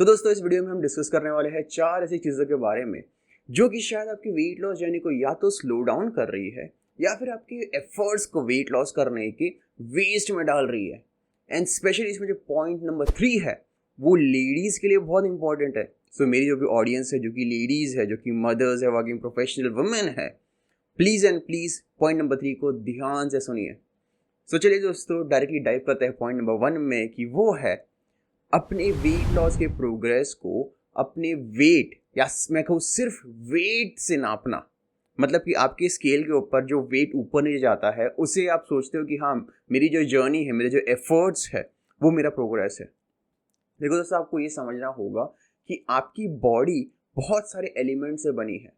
दोस्तों इस वीडियो में हम डिस्कस करने वाले हैं 4 ऐसी चीज़ों के बारे में जो कि शायद आपकी वेट लॉस जर्नी को या तो स्लो डाउन कर रही है या फिर आपके एफर्ट्स को वेट लॉस करने के वेस्ट में डाल रही है। एंड स्पेशली इसमें जो पॉइंट नंबर 3 है वो लेडीज़ के लिए बहुत इंपॉर्टेंट है। मेरी जो भी ऑडियंस है, जो कि लेडीज़ है, जो कि मदर्स है, वर्किंग प्रोफेशनल वुमेन है, please and please point number 3 को ध्यान से सुनिए। चलिए दोस्तों डायरेक्टली डाइव करते हैं पॉइंट नंबर 1 में कि वो है अपने वेट लॉस के प्रोग्रेस को अपने वेट या मैं कहूँ सिर्फ वेट से नापना। मतलब कि आपके स्केल के ऊपर जो वेट ऊपर नीचे जाता है उसे आप सोचते हो कि हाँ मेरी जो जर्नी है, मेरे जो एफर्ट्स है वो मेरा प्रोग्रेस है। देखो दोस्तों आपको ये समझना होगा कि आपकी बॉडी बहुत सारे एलिमेंट से बनी है।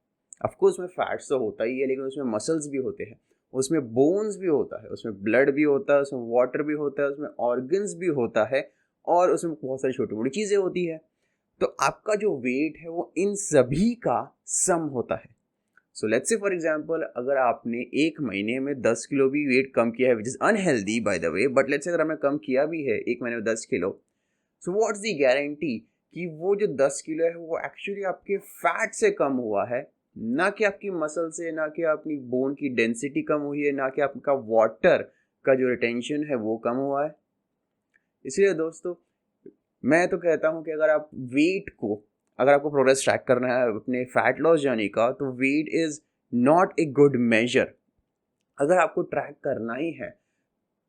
ऑफकोर्स उसमें फैट्स तो होता ही है, लेकिन उसमें मसल्स भी होते हैं, उसमें बोन्स भी होता है, उसमें ब्लड भी होता है, उसमें वाटर भी होता है, उसमें ऑर्गन्स भी होता है और उसमें बहुत सारी छोटी मोटी चीज़ें होती है। तो आपका जो वेट है वो इन सभी का सम होता है। लेट्स से फॉर एग्जांपल अगर आपने एक महीने में 10 किलो भी वेट कम किया है, which is unhealthy by the way, but let's say अगर आपने कम किया भी है एक महीने में 10 किलो, व्हाट्स द गारंटी कि वो जो 10 किलो है वो एक्चुअली आपके फैट से कम हुआ है, ना कि आपकी मसल से, ना कि अपनी बोन की डेंसिटी कम हुई है, ना कि आपका वाटर का जो रिटेंशन है वो कम हुआ है। इसलिए दोस्तों मैं तो कहता हूँ कि अगर आपको प्रोग्रेस ट्रैक करना है अपने फैट लॉस जर्नी का, तो weight is not a good measure. अगर आपको ट्रैक करना ही है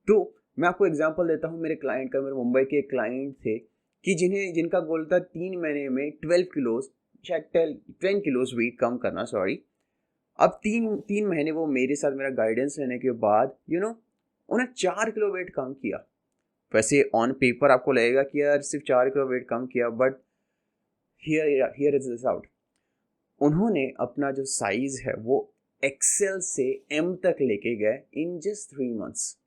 तो मैं आपको एग्जांपल देता हूँ मेरे क्लाइंट का। मेरे मुंबई के एक क्लाइंट थे कि जिनका गोल था 3 महीने में 12 किलोज, शायद 10 किलोज वेट कम करना, सॉरी। अब तीन महीने वो मेरे साथ मेरा गाइडेंस लेने के बाद उन्हें 4 किलो वेट कम किया। वैसे ऑन पेपर आपको लगेगा कि यार सिर्फ 4 किलो वेट कम किया, but here is this out. उन्होंने अपना जो साइज है वो एक्सेल से एम तक लेके गए इन जस्ट 3 मंथ्स।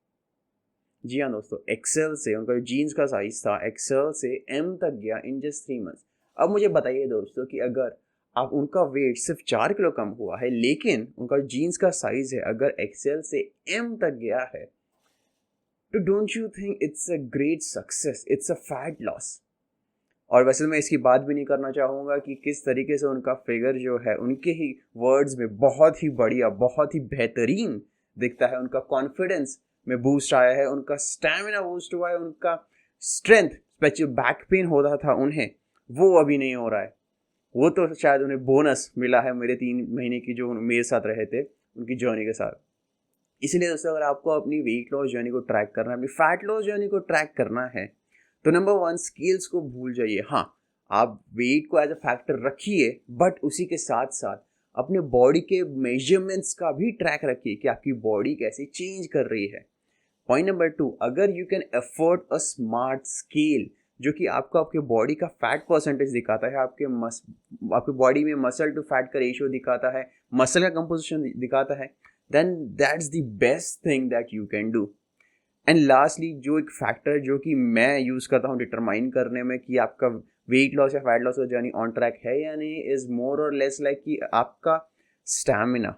जी हाँ दोस्तों, एक्सेल से उनका जो जीन्स का साइज था एक्सेल से एम तक गया इन जस्ट 3 मंथ्स। अब मुझे बताइए दोस्तों कि अगर आप उनका वेट सिर्फ 4 किलो कम हुआ है लेकिन उनका जीन्स का साइज है अगर एक्सेल से एम तक गया है, तो don't you think it's a great success, it's a fat loss. और वैसे मैं इसकी बात भी नहीं करना चाहूँगा कि किस तरीके से उनका फिगर जो है उनके ही वर्ड्स में बहुत ही बढ़िया, बहुत ही बेहतरीन दिखता है। उनका कॉन्फिडेंस में बूस्ट आया है, उनका स्टैमिना बूस्ट हुआ है, उनका स्ट्रेंथ, स्पेशली बैक पेन होता था उन्हें, वो अभी नहीं हो रहा है। वो तो शायद उन्हें बोनस मिला है मेरे 3 महीने की जो मेरे साथ रहे थे उनकी जर्नी के साथ। इसीलिए दोस्तों अगर आपको अपनी वेट लॉस जर्नी को ट्रैक करना है, अपनी फैट लॉस जर्नी को ट्रैक करना है, तो नंबर 1 स्केल्स को भूल जाइए। हाँ, आप वेट को एज अ फैक्टर रखिए, बट उसी के साथ साथ अपने बॉडी के मेजरमेंट्स का भी ट्रैक रखिए कि आपकी बॉडी कैसे चेंज कर रही है। पॉइंट नंबर 2, अगर you can afford a smart scale जो कि आपको आपके बॉडी का फैट परसेंटेज दिखाता है, आपके बॉडी में मसल टू फैट का रेशियो दिखाता है, मसल का कंपोजिशन दिखाता है, then that's the best thing that you can do. And lastly जो एक फैक्टर जो कि मैं यूज़ करता हूँ डिटरमाइन करने में कि आपका वेट लॉस या fat loss journey on track है या नहीं, इज़ मोर और लेस लाइक कि आपका स्टैमिना,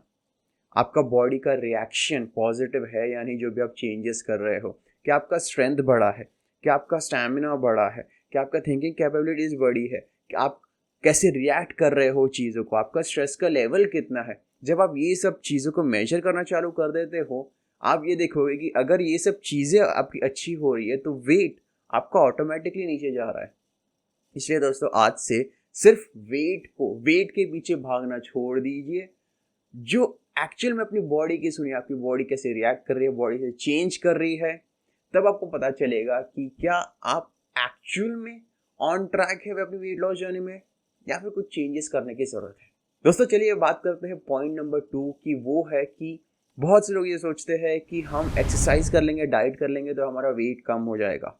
आपका बॉडी का रिएक्शन पॉजिटिव है या नहीं, जो भी आप चेंजेस कर रहे हो, क्या आपका स्ट्रेंथ बढ़ा है, क्या आपका स्टैमिना बढ़ा है, क्या आपका थिंकिंग कैपेबिलिटीज़ बढ़ी है, कि आप कैसे रिएक्ट कर रहे हो चीज़ों को, आपका स्ट्रेस का लेवल कितना है। जब आप ये सब चीज़ों को मेजर करना चालू कर देते हो, आप ये देखोगे कि अगर ये सब चीज़ें आपकी अच्छी हो रही है तो वेट आपका ऑटोमेटिकली नीचे जा रहा है। इसलिए दोस्तों आज से सिर्फ वेट के पीछे भागना छोड़ दीजिए। जो एक्चुअल में अपनी बॉडी की सुनिए, आपकी बॉडी कैसे रिएक्ट कर रही है, बॉडी से चेंज कर रही है, तब आपको पता चलेगा कि क्या आप एक्चुअल में ऑन ट्रैक है अपनी वेट लॉस जर्नी में या फिर कुछ चेंजेस करने की ज़रूरत है। दोस्तों चलिए बात करते हैं पॉइंट नंबर 2 की। वो है कि बहुत से लोग ये सोचते हैं कि हम एक्सरसाइज कर लेंगे, डाइट कर लेंगे तो हमारा वेट कम हो जाएगा।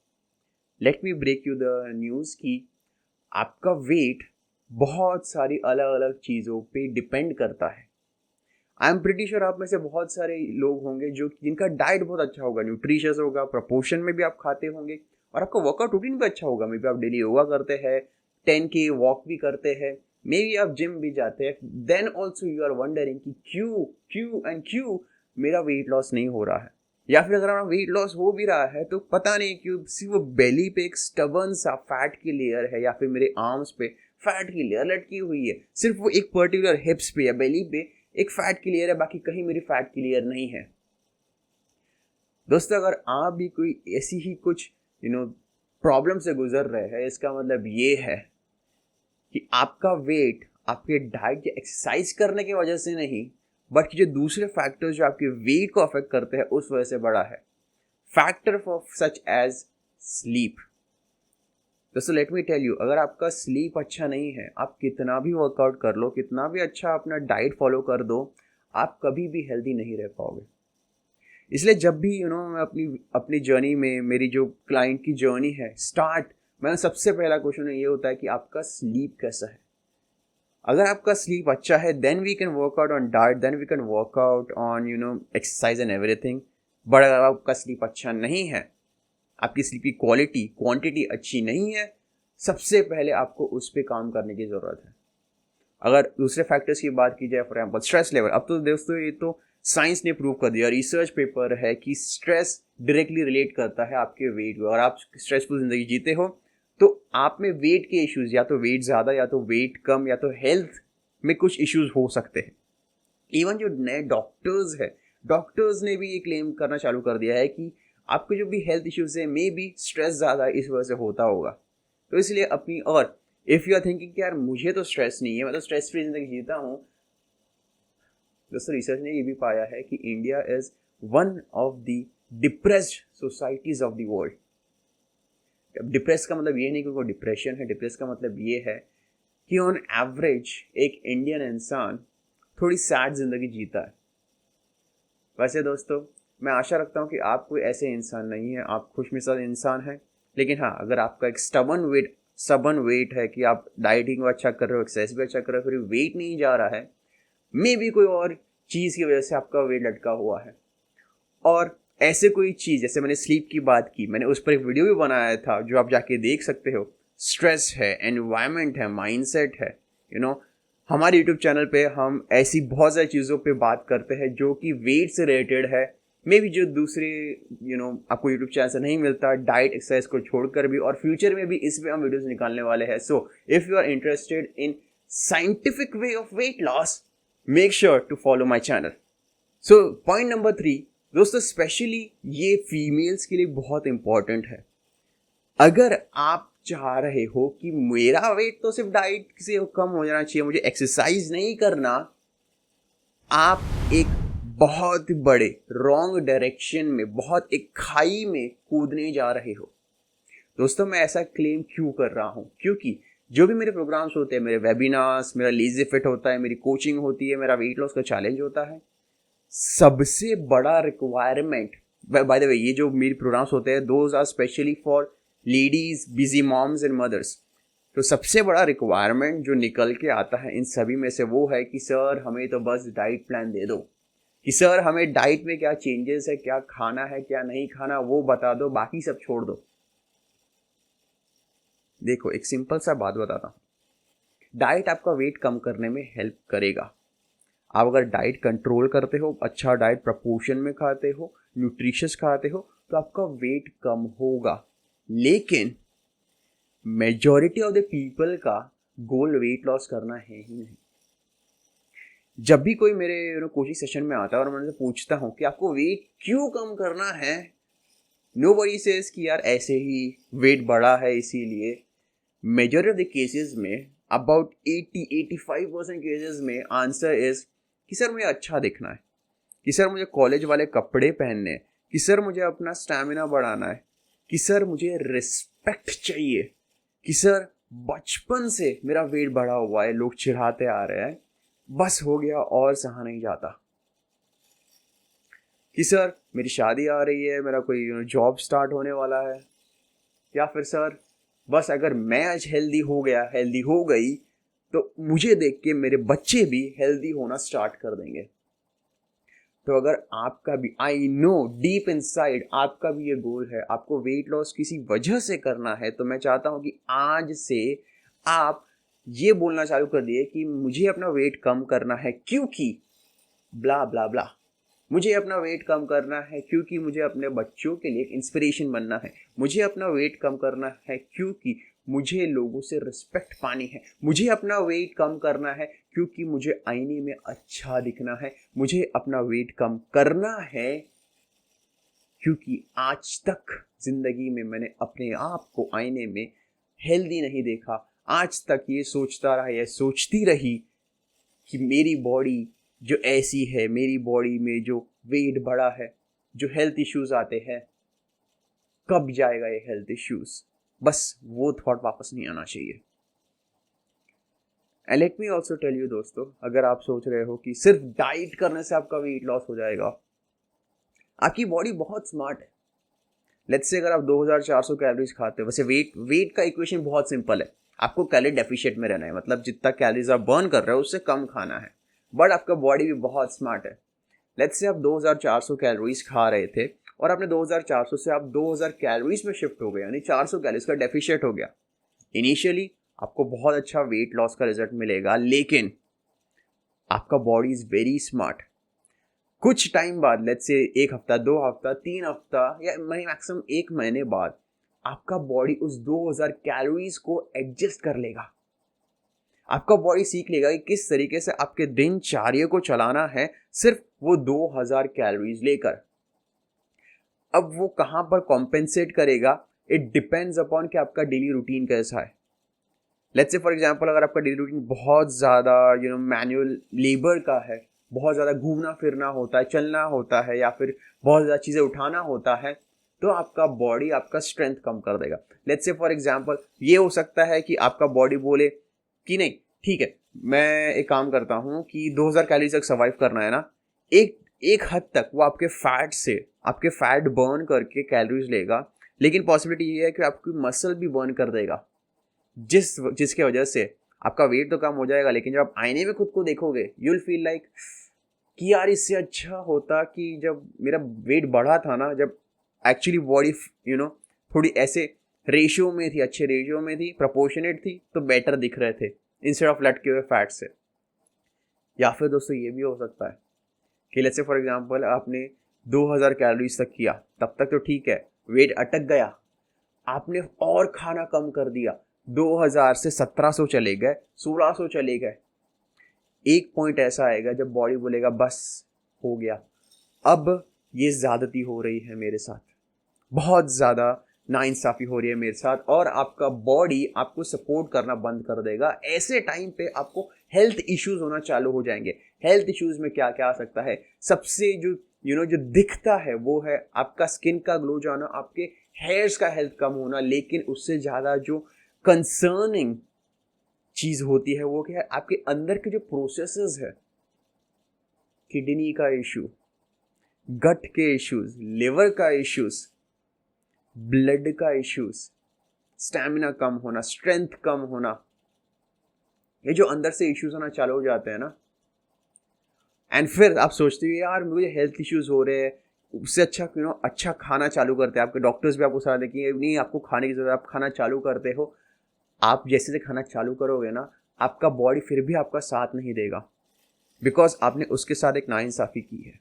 Let me break you the news कि आपका वेट बहुत सारी अलग अलग चीज़ों पे डिपेंड करता है। आई एम प्रिटी श्योर आप में से बहुत सारे लोग होंगे जिनका डाइट बहुत अच्छा होगा, न्यूट्रिशियस होगा, प्रोपोर्शन में भी आप खाते होंगे और आपका वर्कआउट रूटीन भी अच्छा होगा। मे बी आप डेली योगा करते हैं, 10K वॉक भी करते हैं, मे बी आप जिम भी जाते हैं। Then also you are wondering कि क्यों मेरा वेट लॉस नहीं हो रहा है। या फिर अगर हमारा वेट लॉस हो भी रहा है तो पता नहीं क्यों सिर्फ वो बेली पे एक स्टबर्न सा फैट की लेयर है, या फिर मेरे आर्म्स पे फैट की लेयर लटकी हुई है, सिर्फ वो एक पर्टिकुलर हिप्स पे या बेली पे एक फैट की लेयर है, बाकी कहीं मेरी फैट की लेयर नहीं है। दोस्तों, अगर आप भी कोई ऐसी ही कुछ प्रॉब्लम से गुजर रहे हैं, इसका मतलब ये है कि आपका वेट आपके डाइट या एक्सरसाइज करने की वजह से नहीं, बट जो दूसरे फैक्टर्स जो आपके वेट को अफेक्ट करते हैं उस वजह से बड़ा है। Factor for such as sleep. दोस्तों, लेट मी टेल यू, अगर आपका स्लीप अच्छा नहीं है, आप कितना भी वर्कआउट कर लो, कितना भी अच्छा अपना डाइट फॉलो कर दो, आप कभी भी हेल्दी नहीं रह पाओगे। इसलिए जब भी मैं अपनी जर्नी में, मेरी जो क्लाइंट की जर्नी है मैंने सबसे पहला क्वेश्चन ये होता है कि आपका स्लीप कैसा है। अगर आपका स्लीप अच्छा है, then we can work out on diet, then we can work out on exercise and everything. But अगर आपका स्लीप अच्छा नहीं है, आपकी स्लीप की क्वालिटी क्वांटिटी अच्छी नहीं है, सबसे पहले आपको उस पर काम करने की ज़रूरत है। अगर दूसरे फैक्टर्स की बात की जाए, फॉर एग्जाम्पल स्ट्रेस लेवल, अब तो दोस्तों ये तो साइंस ने प्रूव कर दिया, रिसर्च पेपर है कि स्ट्रेस डायरेक्टली रिलेट करता है आपके वेट को। अगर आप स्ट्रेसफुल जिंदगी जीते हो तो आप में वेट के इश्यूज, या तो वेट ज़्यादा, या तो वेट कम, या तो हेल्थ में कुछ इश्यूज हो सकते हैं। इवन जो नए डॉक्टर्स ने भी ये क्लेम करना चालू कर दिया है कि आपके जो भी हेल्थ इश्यूज है, मे बी स्ट्रेस ज़्यादा इस वजह से होता होगा। तो इसलिए अपनी, और इफ़ यू आर थिंकिंग कि यार मुझे तो स्ट्रेस नहीं है, मैं तो स्ट्रेस फ्री जिंदगी जीता हूँ, दोस्तों रिसर्च ने ये भी पाया है कि India is one of the depressed societies of the world. Depress का मतलब ये नहीं कि कोई डिप्रेशन है, डिप्रेस का मतलब ये है कि ऑन एवरेज एक इंडियन इंसान थोड़ी सैड जिंदगी जीता है। वैसे दोस्तों, मैं आशा रखता हूँ कि आप कोई ऐसे इंसान नहीं है, आप खुशमिजाज इंसान हैं। लेकिन हाँ, अगर आपका एक सबन वेट है कि आप डाइटिंग अच्छा कर रहे हो, एक्सरसाइज भी अच्छा कर रहे हो, फिर वेट नहीं जा रहा है, मे भी कोई और चीज़ की वजह से आपका वेट लटका हुआ है, और ऐसे कोई चीज़, जैसे मैंने स्लीप की बात की, मैंने उस पर एक वीडियो भी बनाया था जो आप जाके देख सकते हो। स्ट्रेस है, एनवायरनमेंट है, माइंडसेट है, हमारे यूट्यूब चैनल पे हम ऐसी बहुत सारी चीज़ों पे बात करते हैं जो कि वेट से रिलेटेड है। मे भी जो दूसरे आपको यूट्यूब चैनल से नहीं मिलता, डाइट एक्सरसाइज को छोड़कर भी, और फ्यूचर में भी इस पे हम वीडियोस निकालने वाले हैं। So if you are interested in scientific way of weight loss, make sure to follow my channel. So point number 3 दोस्तों, स्पेशली ये फीमेल्स के लिए बहुत इंपॉर्टेंट है। अगर आप चाह रहे हो कि मेरा वेट तो सिर्फ डाइट से कम हो जाना चाहिए, मुझे एक्सरसाइज नहीं करना, आप एक बहुत बड़े रॉन्ग डायरेक्शन में, बहुत एक खाई में कूदने जा रहे हो। दोस्तों, मैं ऐसा क्लेम क्यों कर रहा हूं? क्योंकि जो भी मेरे प्रोग्राम्स होते हैं, मेरे वेबिनार्स, मेरा लेजी फिट होता है, मेरी कोचिंग होती है, मेरा वेट लॉस का चैलेंज होता है, सबसे बड़ा रिक्वायरमेंट, बाय द वे, ये जो मेरे प्रोग्राम्स होते हैं, those are specially for ladies, busy moms and mothers. तो सबसे बड़ा रिक्वायरमेंट जो निकल के आता है इन सभी में से वो है कि सर हमें तो बस डाइट प्लान दे दो, कि सर हमें डाइट में क्या चेंजेस है, क्या खाना है, क्या नहीं खाना, वो बता दो, बाकी सब छोड़ दो। देखो, एक सिंपल सा बात बताता हूँ, डाइट आपका वेट कम करने में हेल्प करेगा। आप अगर डाइट कंट्रोल करते हो, अच्छा डाइट प्रपोर्शन में खाते हो, न्यूट्रिशियस खाते हो, तो आपका वेट कम होगा। लेकिन मेजॉरिटी ऑफ द पीपल का गोल वेट लॉस करना है ही नहीं। जब भी कोई मेरे कोचिंग सेशन में आता है और मैं उनसे पूछता हूँ कि आपको वेट क्यों कम करना है, नोबडी सेज कि यार ऐसे ही वेट बढ़ा है इसीलिए। मेजॉरिटी ऑफ द केसेस में, अबाउट 80-85% केसेस में आंसर इज कि सर मुझे अच्छा दिखना है, कि सर मुझे कॉलेज वाले कपड़े पहनने हैं, कि सर मुझे अपना स्टैमिना बढ़ाना है, कि सर मुझे रिस्पेक्ट चाहिए, कि सर बचपन से मेरा वेट बढ़ा हुआ है, लोग चिढ़ाते आ रहे हैं, बस हो गया और सहा नहीं जाता, कि सर मेरी शादी आ रही है, मेरा कोई जॉब स्टार्ट होने वाला है, या फिर सर बस अगर मैं आज हेल्दी हो गया, हेल्दी हो गई, तो मुझे देख के मेरे बच्चे भी हेल्दी होना स्टार्ट कर देंगे। तो अगर आपका भी, आई नो डीप इनसाइड आपका भी ये गोल है, आपको वेट लॉस किसी वजह से करना है, तो मैं चाहता हूं कि आज से आप ये बोलना चालू कर दिए कि मुझे अपना वेट कम करना है क्योंकि ब्ला ब्ला ब्ला। मुझे अपना वेट कम करना है क्योंकि मुझे अपने बच्चों के लिए इंस्पिरेशन बनना है। मुझे अपना वेट कम करना है क्योंकि मुझे लोगों से रिस्पेक्ट पानी है। मुझे अपना वेट कम करना है क्योंकि मुझे आईने में अच्छा दिखना है। मुझे अपना वेट कम करना है क्योंकि आज तक जिंदगी में मैंने अपने आप को आईने में हेल्दी नहीं देखा। आज तक ये सोचता रहा, ये सोचती रही कि मेरी बॉडी जो ऐसी है, मेरी बॉडी में जो वेट बढ़ा है, जो हेल्थ इश्यूज आते हैं, कब जाएगा ये हेल्थ इश्यूज। बस वो थॉट वापस नहीं आना चाहिए। And let me also tell you दोस्तों, अगर आप सोच रहे हो कि सिर्फ डाइट करने से आपका वेट लॉस हो जाएगा, आपकी बॉडी बहुत स्मार्ट है। लेट्स से अगर आप 2400 कैलोरीज खाते हो, वैसे वेट का इक्वेशन बहुत सिंपल है। आपको कैलोरी डेफिशिएट में रहना है, मतलब जितना कैलोरीज आप बर्न कर रहे हो उससे कम खाना है। बट आपका बॉडी भी बहुत स्मार्ट है। लेट्स से आप 2400 कैलोरीज खा रहे थे और आपने 2400 से आप 2000 कैलोरीज में शिफ्ट हो गए, यानी 400 कैलोरीज का डेफिशिएट हो गया। इनिशियली आपको बहुत अच्छा वेट लॉस का रिजल्ट मिलेगा, लेकिन आपका बॉडी इज वेरी स्मार्ट। कुछ टाइम बाद, लेट्स से 1 हफ्ता, 2 हफ्ता, 3 हफ्ता या मैक्सिमम 1 महीने बाद, आपका बॉडी उस 2000 कैलोरीज को एडजस्ट कर लेगा। आपका बॉडी सीख लेगा कि किस तरीके से आपके दिनचर्या को चलाना है, सिर्फ वो 2000 कैलोरीज लेकर। अब वो कहां पर कॉम्पेंसेट करेगा, इट डिपेंड्स अपॉन कि आपका डेली रूटीन कैसा है। लेट्स से फॉर एग्जांपल, अगर आपका डेली रूटीन बहुत ज़्यादा मैनुअल लेबर का है, बहुत ज़्यादा घूमना फिरना होता है, चलना होता है, या फिर बहुत ज़्यादा चीज़ें उठाना होता है, तो आपका बॉडी आपका स्ट्रेंथ कम कर देगा। लेट्स से फॉर एग्जांपल, ये हो सकता है कि आपका बॉडी बोले कि नहीं ठीक है, मैं एक काम करता हूँ कि 2000 कैलोरी तक सर्वाइव करना है ना, एक हद तक वो आपके फैट बर्न करके कैलोरीज लेगा, लेकिन पॉसिबिलिटी ये है कि आपकी मसल भी बर्न कर देगा, जिसके वजह से आपका वेट तो कम हो जाएगा, लेकिन जब आप आईने में खुद को देखोगे, यू विल फील लाइक कि यार इससे अच्छा होता कि जब मेरा वेट बढ़ा था ना, जब एक्चुअली बॉडी थोड़ी ऐसे रेशियो में थी, अच्छे रेशियो में थी, प्रोपोर्शनेट थी, तो बेटर दिख रहे थे इंस्टेड ऑफ लटके हुए फैट से। या फिर दोस्तों ये भी हो सकता है कि लेट्स से फॉर एग्जांपल आपने 2000 कैलोरीज तक किया, तब तक तो ठीक है, वेट अटक गया, आपने और खाना कम कर दिया, 2000 से 1700 चले गए, 1600 चले गए। एक पॉइंट ऐसा आएगा जब बॉडी बोलेगा बस हो गया, अब ये ज़्यादती हो रही है मेरे साथ, बहुत ज़्यादा नाइंसाफ़ी हो रही है मेरे साथ, और आपका बॉडी आपको सपोर्ट करना बंद कर देगा। ऐसे टाइम पे आपको हेल्थ इश्यूज होना चालू हो जाएंगे। हेल्थ इश्यूज में क्या क्या आ सकता है, सबसे जो जो दिखता है वो है आपका स्किन का ग्लो जाना, आपके हेयर्स का हेल्थ कम होना, लेकिन उससे ज़्यादा जो कंसर्निंग चीज़ होती है वो क्या है, आपके अंदर के जो प्रोसेसेस है, किडनी का इशू, गट के इश्यूज, लिवर का इश्यूज, ब्लड का इश्यूज, स्टैमिना कम होना, स्ट्रेंथ कम होना, ये जो अंदर से इश्यूज होना चालू हो जाते हैं ना, एंड फिर आप सोचते हो यार मुझे हेल्थ इश्यूज हो रहे हैं, उससे अच्छा अच्छा खाना चालू करते हैं। आपके डॉक्टर्स भी आपको सलाह देंगे नहीं आपको खाने की जरूरत है, आप खाना चालू करते हो। आप जैसे से खाना चालू करोगे ना, आपका बॉडी फिर भी आपका साथ नहीं देगा, बिकॉज आपने उसके साथ एक नाइंसाफी की है।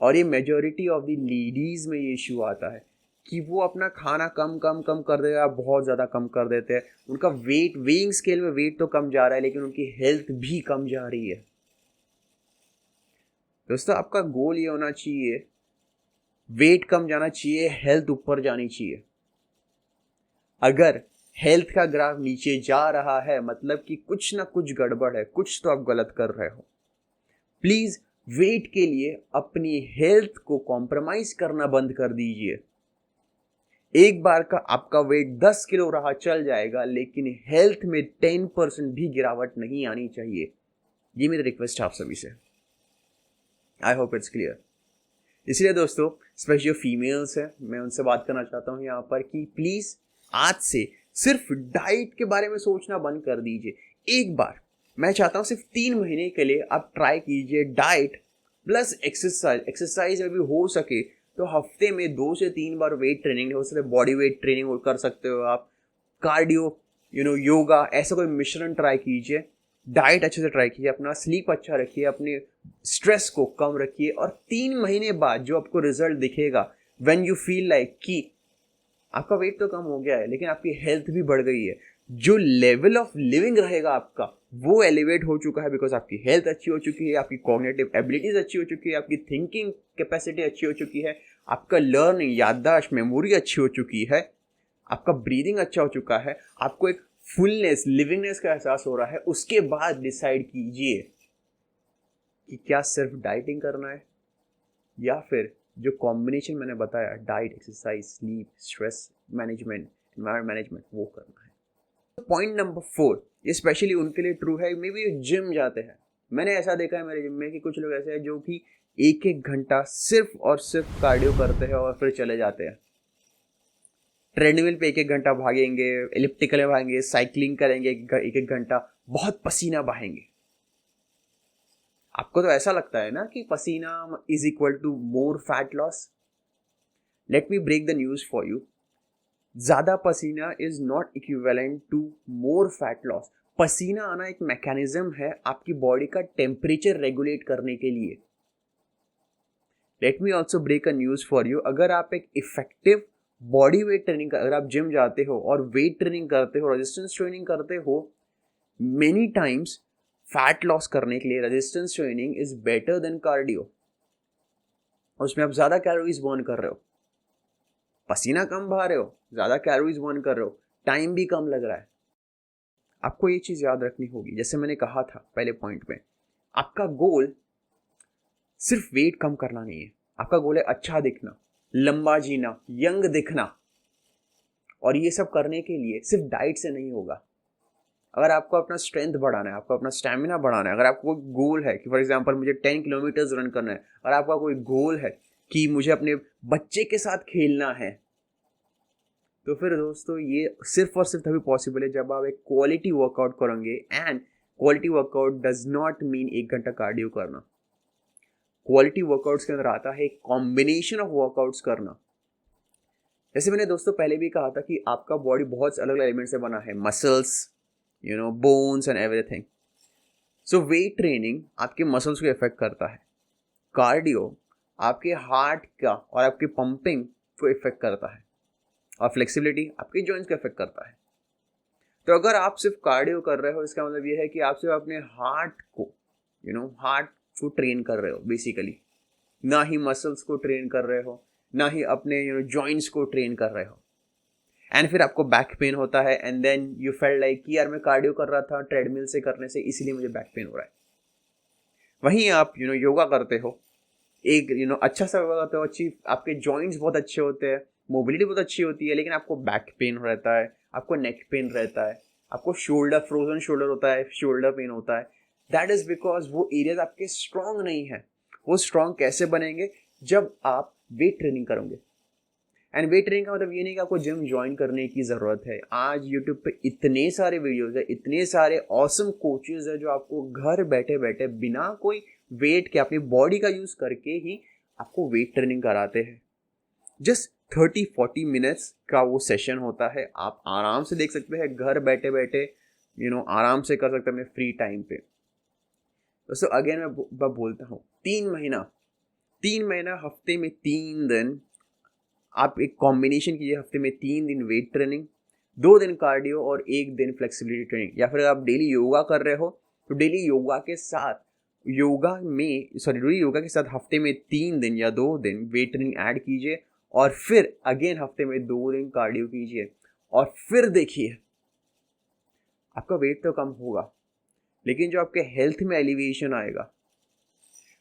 और ये मेजॉरिटी ऑफ द लेडीज में ये इशू आता है कि वो अपना खाना कम कम कम कर देते हैं, बहुत ज़्यादा कम कर देते हैं। उनका वेट, वेइंग स्केल में वेट तो कम जा रहा है, लेकिन उनकी हेल्थ भी कम जा रही है। दोस्तों आपका गोल ये होना चाहिए, वेट कम जाना चाहिए, हेल्थ ऊपर जानी चाहिए। अगर हेल्थ का ग्राफ नीचे जा रहा है, मतलब कि कुछ ना कुछ गड़बड़ है, कुछ तो आप गलत कर रहे हो। प्लीज वेट के लिए अपनी हेल्थ को कॉम्प्रोमाइज करना बंद कर दीजिए। एक बार का आपका वेट 10 किलो रहा चल जाएगा, लेकिन हेल्थ में 10% भी गिरावट नहीं आनी चाहिए। ये मेरी रिक्वेस्ट है आप सभी से। I hope it's clear. इसलिए दोस्तों, स्पेशली जो फीमेल्स हैं, मैं उनसे बात करना चाहता हूँ यहाँ पर कि प्लीज आज से सिर्फ डाइट के बारे में सोचना बंद कर दीजिए। एक बार मैं चाहता हूँ सिर्फ 3 महीने के लिए आप ट्राई कीजिए डाइट प्लस एक्सरसाइज। एक्सरसाइज अभी हो सके तो हफ्ते में 2 से 3 बार वेट ट्रेनिंग, हो सकता है बॉडी वेट ट्रेनिंग कर सकते हो आप, कार्डियो योगा, ऐसा कोई मिश्रण ट्राई कीजिए डाइट अच्छे से ट्राई कीजिए, अपना स्लीप अच्छा रखिए, अपने स्ट्रेस को कम रखिए, और 3 महीने बाद जो आपको रिजल्ट दिखेगा, व्हेन यू फील लाइक कि आपका वेट तो कम हो गया है लेकिन आपकी हेल्थ भी बढ़ गई है, जो लेवल ऑफ लिविंग रहेगा आपका वो एलिवेट हो चुका है, बिकॉज आपकी हेल्थ अच्छी हो चुकी है, आपकी कॉग्निटिव एबिलिटीज अच्छी हो चुकी है, आपकी थिंकिंग कैपेसिटी अच्छी हो चुकी है, आपका लर्निंग याददाश्त मेमोरी अच्छी हो चुकी है, आपका ब्रीदिंग अच्छा हो चुका है, आपको एक फुलनेस लिविंगनेस का एहसास हो रहा है, उसके बाद डिसाइड कीजिए कि क्या सिर्फ डाइटिंग करना है या फिर जो कॉम्बिनेशन मैंने बताया, diet, exercise, sleep, stress management, environment management, वो करना है। पॉइंट नंबर 4, ये स्पेशली उनके लिए ट्रू है, मे बी जिम जाते हैं। मैंने ऐसा देखा है मेरे जिम में कि कुछ लोग ऐसे हैं जो कि 1-1 घंटा सिर्फ और सिर्फ कार्डियो करते हैं और फिर चले जाते हैं। ट्रेडमिल पे 1-1 घंटा भागेंगे, एलिप्टिकल में भागेंगे, साइकिलिंग करेंगे 1-1 घंटा, बहुत पसीना बहाएंगे। आपको तो ऐसा लगता है ना कि पसीना is equal to more fat loss. Let me break the news for you. ज्यादा पसीना is not equivalent to more fat loss. पसीना आना एक मैकेनिज्म है आपकी बॉडी का टेम्परेचर रेगुलेट करने के लिए। Let me also break a news for you. अगर आप एक इफेक्टिव बॉडी वेट ट्रेनिंग अगर आप जिम जाते हो और वेट ट्रेनिंग करते हो, रेजिस्टेंस ट्रेनिंग करते हो, मेनी टाइम्स फैट लॉस करने के लिए resistance training is better than cardio. उसमें आप ज्यादा कैलोरीज बर्न कर रहे हो, पसीना कम बहा रहे हो, ज्यादा कैलोरीज बर्न कर रहे हो, टाइम भी कम लग रहा है। आपको ये चीज याद रखनी होगी, जैसे मैंने कहा था पहले पॉइंट में, आपका गोल सिर्फ वेट कम करना नहीं है, आपका गोल है अच्छा दिखना, लंबा जीना, यंग दिखना। और ये सब करने के लिए सिर्फ डाइट से नहीं होगा। अगर आपको अपना स्ट्रेंथ बढ़ाना है, आपको अपना स्टैमिना बढ़ाना है, अगर आपको कोई गोल है कि फॉर एग्जांपल मुझे 10 किलोमीटर्स रन करना है, और आपका कोई गोल है कि मुझे अपने बच्चे के साथ खेलना है, तो फिर दोस्तों ये सिर्फ और सिर्फ तभी पॉसिबल है जब आप एक क्वालिटी वर्कआउट करेंगे। And quality workout does not mean 1 घंटा कार्डियो करना। क्वालिटी वर्कआउट्स के अंदर आता है एक कॉम्बिनेशन ऑफ वर्कआउट्स करना। जैसे मैंने दोस्तों पहले भी कहा था कि आपका बॉडी बहुत अलग अलग एलिमेंट से बना है, muscles, bones and everything. So weight training आपके मसल्स को इफेक्ट करता है, कार्डियो आपके हार्ट का और आपकी पंपिंग को इफेक्ट करता है, और फ्लेक्सिबिलिटी आपके जॉइंट्स को इफेक्ट करता है। तो अगर आप सिर्फ कार्डियो कर रहे हो, इसका मतलब ये है कि आप सिर्फ अपने हार्ट को हार्ट को ट्रेन कर रहे हो बेसिकली, ना ही मसल्स को ट्रेन कर रहे हो, ना ही अपने जॉइंट्स को ट्रेन कर रहे हो। एंड फिर आपको बैक पेन होता है, and then you felt like कि यार मैं कार्डियो कर रहा था ट्रेडमिल से करने से, इसीलिए मुझे बैक पेन हो रहा है। वहीं आप योगा करते हो, एक अच्छा सा योगा करते हो, अच्छी आपके जॉइंट्स बहुत अच्छे होते हैं, मोबिलिटी बहुत अच्छी होती है, लेकिन आपको बैक पेन रहता है, आपको नेक पेन रहता है, आपको शोल्डर, फ्रोजन शोल्डर होता है, शोल्डर पेन होता है। दैट इज बिकॉज वो एरियाज आपके स्ट्रांग नहीं है। वो स्ट्रांग कैसे बनेंगे? जब आप वेट ट्रेनिंग करोगे। एंड वेट ट्रेनिंग का मतलब ये नहीं कि आपको जिम ज्वाइन करने की ज़रूरत है। आज यूट्यूब पे इतने सारे वीडियोज़ है, इतने सारे ऑसम कोचेज़ है जो आपको घर बैठे बैठे बिना कोई वेट के अपनी बॉडी का यूज़ करके ही आपको वेट ट्रेनिंग कराते हैं। जस्ट 30-40 मिनट्स का वो सेशन होता है, आप आराम से देख सकते हैं घर बैठे बैठे, आराम से कर सकते हैं अपने फ्री टाइम पे। दोस्तों अगेन मैं बोलता हूँ, 3 महीना हफ्ते में 3 दिन आप एक कॉम्बिनेशन कीजिए। हफ्ते में 3 दिन वेट ट्रेनिंग, 2 दिन कार्डियो और 1 दिन फ्लेक्सिबिलिटी ट्रेनिंग। या फिर आप डेली योगा कर रहे हो तो डेली योगा के साथ हफ्ते में 3 दिन या 2 दिन वेट ट्रेनिंग ऐड कीजिए, और फिर अगेन हफ्ते में 2 दिन कार्डियो कीजिए, और फिर देखिए आपका वेट तो कम होगा, लेकिन जो आपके हेल्थ में एलिवेशन आएगा,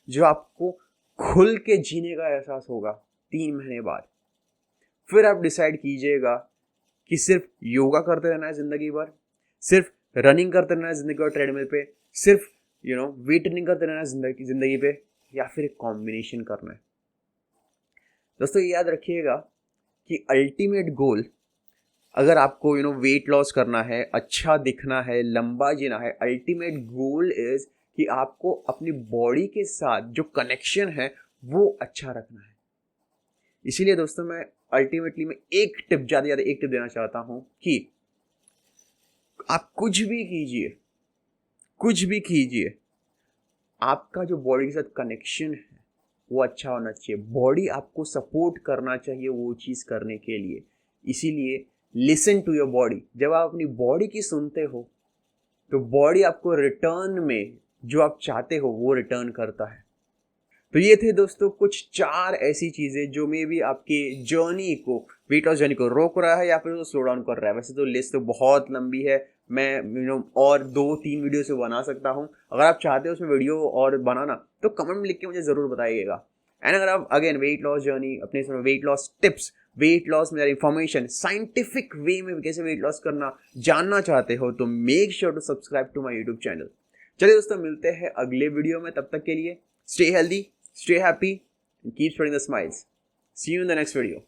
जो आपको खुल के जीने का एहसास होगा 3 महीने बाद, फिर आप डिसाइड कीजिएगा कि सिर्फ योगा करते रहना है ज़िंदगी भर, सिर्फ रनिंग करते रहना है ज़िंदगी भर ट्रेडमिल पे, सिर्फ वेट ट्रेनिंग करते रहना है ज़िंदगी पे, या फिर एक कॉम्बिनेशन करना है। दोस्तों ये याद रखिएगा कि अल्टीमेट गोल, अगर आपको वेट लॉस करना है, अच्छा दिखना है, लंबा जीना है, अल्टीमेट गोल इज कि आपको अपनी बॉडी के साथ जो कनेक्शन है वो अच्छा रखना है। इसीलिए दोस्तों मैं अल्टीमेटली में एक टिप, ज़्यादा एक टिप देना चाहता हूँ कि आप कुछ भी कीजिए, कुछ भी कीजिए, आपका जो बॉडी के साथ कनेक्शन है वो अच्छा होना चाहिए। बॉडी आपको सपोर्ट करना चाहिए वो चीज़ करने के लिए। इसीलिए लिसन टू योर बॉडी। जब आप अपनी बॉडी की सुनते हो तो बॉडी आपको रिटर्न में जो आप चाहते हो वो रिटर्न करता है। तो ये थे दोस्तों कुछ 4 ऐसी चीज़ें जो मे भी आपके जर्नी को, वेट लॉस जर्नी को रोक रहा है या फिर उसको स्लो डाउन कर रहा है। वैसे तो लिस्ट तो बहुत लंबी है, मैं और 2-3 वीडियो से बना सकता हूँ। अगर आप चाहते हो उसमें वीडियो और बनाना तो कमेंट में लिख के मुझे ज़रूर बताइएगा। एंड अगर आप अगेन वेट लॉस जर्नी, अपने इसमें weight loss tips, weight loss में इंफॉर्मेशन, साइंटिफिक वे में कैसे वेट लॉस करना जानना चाहते हो तो make sure to subscribe to my YouTube channel. चलिए दोस्तों, मिलते हैं अगले वीडियो में। तब तक के लिए stay healthy, stay happy, and keep spreading the smiles. See you in the next video.